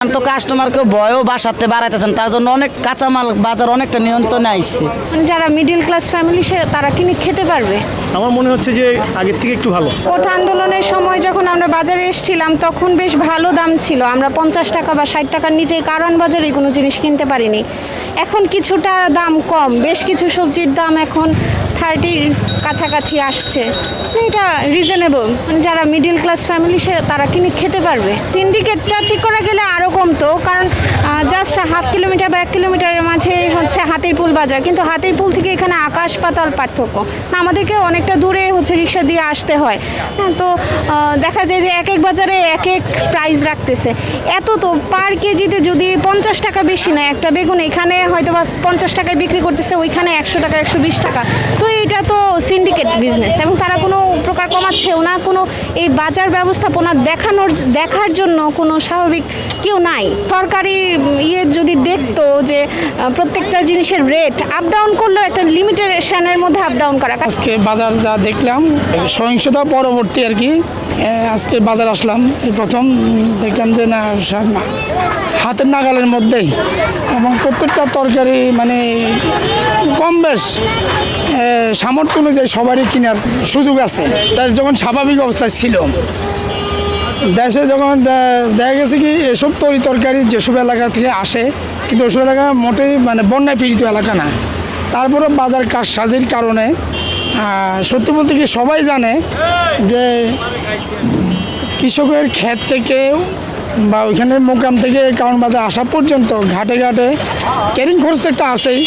তো কাস্টমারকে ভয়ও বাসাতে বাড়াইতেছেন, তার জন্য অনেক কাঁচামাল বাজার অনেকটা নিয়ন্ত্রণে আইছে। যারা মিডল ক্লাস ফ্যামিলি তারা কিনে খেতে পারবে। আমার মনে হচ্ছে যে আগের থেকে একটু ভালো। কোটা আন্দোলনের সময় যখন আমরা বাজারে এসেছিলাম তখন বেশ ভালো দাম ছিল, আমরা 50 টাকা বা 60 টাকার নিচে কারণ বাজারে কোনো জিনিস কিনতে পারিনি। এখন কিছুটা দাম কম, বেশ কিছু সবজির দাম এখন 30-র কাছাকাছি আসছে। এটা রিজনেবল, যারা মিডল ক্লাস ফ্যামিলি তারা কিনে খেতে পারবে। সিন্ডিকেটটা ঠিক করা গেলে আরও কমতো, কারণ জাস্ট হাফ কিলোমিটার বা 1 কিলোমিটারের মাঝে হচ্ছে হাতিরপুল বাজার, কিন্তু হাতিরপুল থেকে এখানে আকাশ পাতাল পার্থক্য। আমাদেরকে অনেকটা দূরে হচ্ছে রিক্সা দিয়ে আসতে হয়। হ্যাঁ, তো দেখা যায় যে এক এক বাজারে এক এক প্রাইস রাখতেছে। এত তো পার কেজিতে যদি 50 টাকা বেশি না, একটা বেগুন এখানে হয়তো বা 50 টাকায় বিক্রি করতেছে, ওইখানে 100 টাকা 120 টাকা। তো এটা তো সিন্ডিকেট বিজনেস, এবং তারা কোনো প্রকার কমাচ্ছেও না। কোনো এই বাজার ব্যবস্থাপনা দেখার জন্য কোনো স্বাভাবিক কেউ নাই। সরকারি যদি দেখতো যে প্রত্যেকটা জিনিসের রেট আপ ডাউন করলেও একটা লিমিটেশনের মধ্যে আপ ডাউন করা। আজকে বাজার যা দেখলাম সহিংসতা পরবর্তী আর কি, আজকে বাজার আসলাম, এই প্রথম দেখলাম যে না হাতের নাগালের মধ্যেই, এবং প্রত্যেকটা তরকারি মানে কম বেশ সামর্থ্য অনুযায়ী সবারই কেনার সুযোগ আছে। তার যখন স্বাভাবিক অবস্থায় ছিল, দেশে যখন দেখা গেছে কি এসব তরকারি যেসব এলাকা থেকে আসে, কিন্তু ওসব এলাকা মোটেই মানে বন্যায় পীড়িত এলাকা না। তারপরে বাজার কারসাজির কারণে সত্যি বলতে কি সবাই জানে যে কৃষকের ক্ষেত থেকে বা ওইখানে মোকাম থেকে কারণ বাজার আসা পর্যন্ত ঘাটে ঘাটে ক্যারিং খরচ তো একটা আছেই,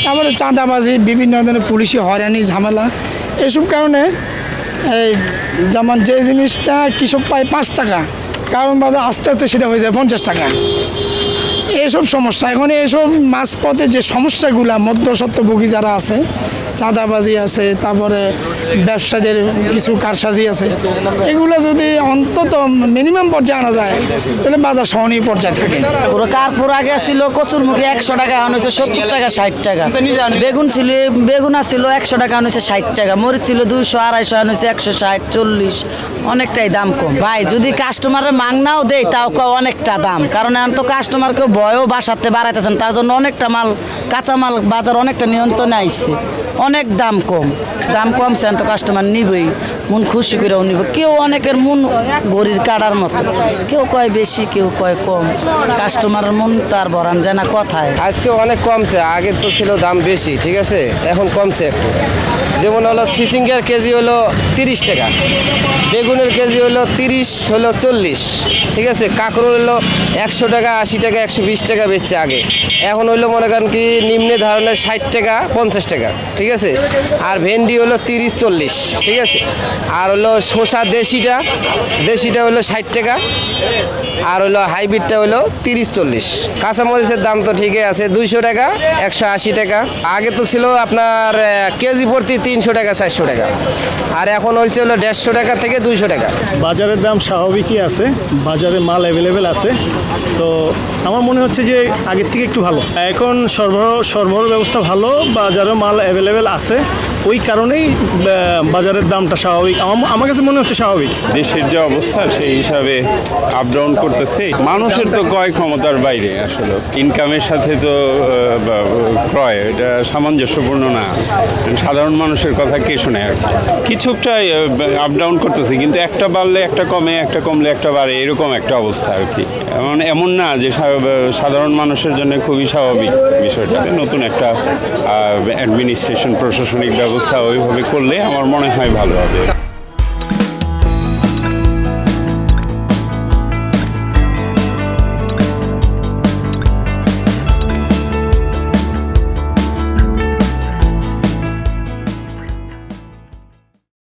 তারপরে চাঁদাবাজি, বিভিন্ন ধরনের পুলিশি হয়রানি ঝামেলা, এসব কারণে এই যেমন যে জিনিসটা কৃষক পায় 5 টাকা, কারণ বাজার আস্তে আস্তে সেটা হয়ে যায় 50 টাকা। এইসব সমস্যা, এখন এইসব মাঝপথে যে সমস্যাগুলা মধ্যস্বত্বভোগী যারা আছে, চাঁদাবাজি আছে, তারপরে ব্যবসাদের কিছু কারসাজি আছে, এগুলো যদি অন্তত মিনিমাম পর্যায়ে আনা যায় তাহলে বাজার সহনীয় পর্যায়ে থাকে। পুরো কার্পুর আগে ছিল কচুরমুখী 100 টাকা, এখন হয়েছে 70 টাকা 60 টাকা। বেগুন ছিল 100 টাকা, এখন হয়েছে 60 টাকা। মরিচ ছিল 200 250, এখন হয়েছে 160 40, অনেকটাই দাম কম। ভাই যদি কাস্টমারের মাংনাও দেয় তাও অনেকটা দাম, কারণ এখন তো কাস্টমারকে ভয়ও বাসাতে বাড়াইতেছেন, তার জন্য অনেকটা কাঁচামাল বাজার অনেকটা নিয়ন্ত্রণে আইছে। অনেক দাম কমছে, তো কাস্টমার নিবই, মন খুশি করেও নিব। কেউ অনেকের মন ঘড়ির কাটার মতো, কেউ কয় বেশি, কেউ কয় কম। কাস্টমারের মন তো আর ভরান যায় না কথায়। আজকে অনেক কমছে, আগে তো ছিল দাম বেশি, ঠিক আছে, এখন কমছে একটু। যেমন হলো সিসিঙ্গার কেজি হলো 30 টাকা, বেগুনের কেজি হলো 30 হলো 40, ঠিক আছে। কাঁকরোল হলো 100 টাকা 80 টাকা 120 টাকা বেচছে আগে, এখন হইলো মনে করেন কি নিম্নে ধারণের 60 টাকা 50 টাকা, ঠিক আছে। আর ভেন্ডি হলো 30 40, ঠিক আছে। আর হলো শসা দেশিটা হলো 60 টাকা, আর হলো হাইব্রিডটা হলো 30 40। কাঁচামরিচের দাম তো ঠিকই আছে, 200 টাকা 180 টাকা। আগে তো ছিল আপনার কেজি প্রতি 300 টাকা 400 টাকা, আর এখন হয়েছে হলো 150 টাকা থেকে 200 টাকা। বাজারের দাম স্বাভাবিকই আছে, বাজারে মাল অ্যাভেলেবেল আছে। তো আমার মনে হচ্ছে যে আগের থেকে একটু ভালো, এখন সরবরাহ ব্যবস্থা ভালো, বাজারে মাল অ্যাভেলেবেল আছে, ওই কারণেই বাজারের দামটা স্বাভাবিক। আমার কাছে মনে হচ্ছে স্বাভাবিক। দেশের যে অবস্থা সেই হিসাবে আপ ডাউন করতেছে। মানুষের তো ক্রয় ক্ষমতার বাইরে, আসলে ইনকামের সাথে তো ক্রয় এটা সামঞ্জস্যপূর্ণ না। সাধারণ মানুষের কথা কে শোনে আর কিছুটাই আপ ডাউন করতেছে, কিন্তু একটা বাড়লে একটা কমে, একটা কমলে একটা বাড়ে, এরকম একটা অবস্থা আর কি। এমন না যে সাধারণ মানুষের জন্য খুবই স্বাভাবিক বিষয়টা। নতুন একটা অ্যাডমিনিস্ট্রেশন, প্রশাসনিক ব্যবস্থা ওইভাবে করলে আমার মনে হয় ভালো হবে।